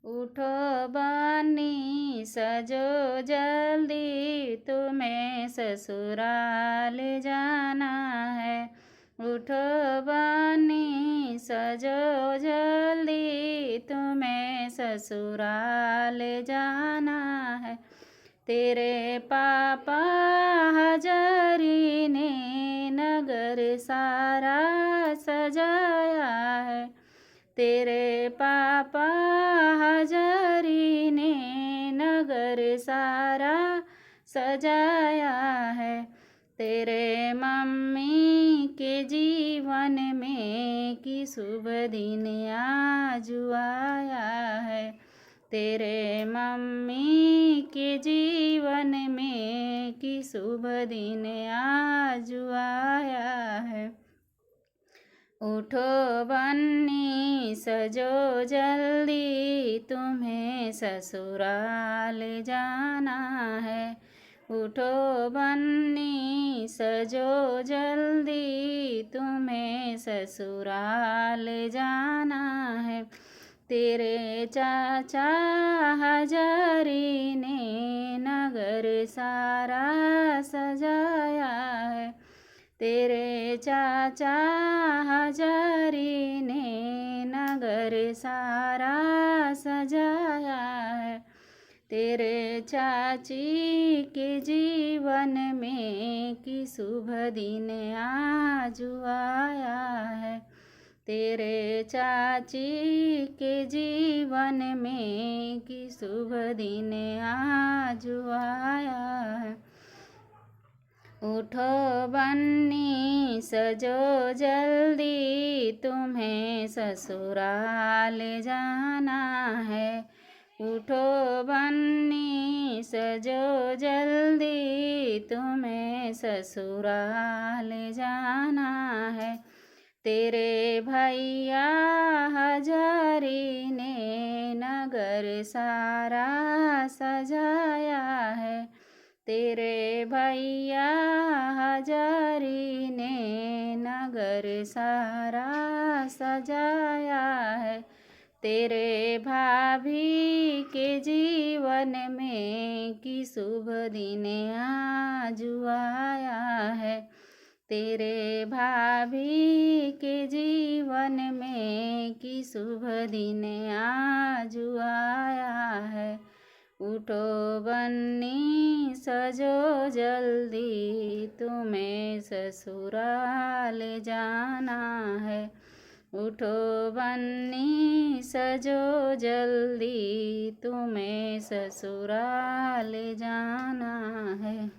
उठो बन्नी सजो जल्दी, तुम्हें ससुराल जाना है। उठो बन्नी सजो जल्दी, तुम्हें ससुराल जाना है। तेरे पापा हजारी ने नगर सारा सजाया है। तेरे पापा हजारी ने नगर सारा सजाया है। तेरे मम्मी के जीवन में कि शुभ दिन आज आया है। तेरे मम्मी के जीवन में कि शुभ दिन आज आया है। उठो बन्नी सजो जल्दी, तुम्हें ससुराल जाना है। उठो बन्नी सजो जल्दी, तुम्हें ससुराल जाना है। तेरे चाचा हजारी ने नगर सारा सजाया है। तेरे चाचा हजारी ने नगर सारा सजाया है। तेरे चाची के जीवन में कि शुभ दिन आज आया है। तेरे चाची के जीवन में कि शुभ दिन आज आया है। उठो बन्नी सजो जल्दी, तुम्हें ससुराल जाना है। उठो बन्नी सजो जल्दी, तुम्हें ससुराल जाना है। तेरे भैया हजारी ने नगर सारा सजाया है। तेरे भैया हजारी ने नगर सारा सजाया है। तेरे भाभी के जीवन में कि शुभ दिन आज आया है। तेरे भाभी के जीवन में कि शुभ दिन आज आया है। उठो बन्नी सजो जल्दी, तुम्हें ससुराल जाना है। उठो बन्नी सजो जल्दी, तुम्हें ससुराल जाना है।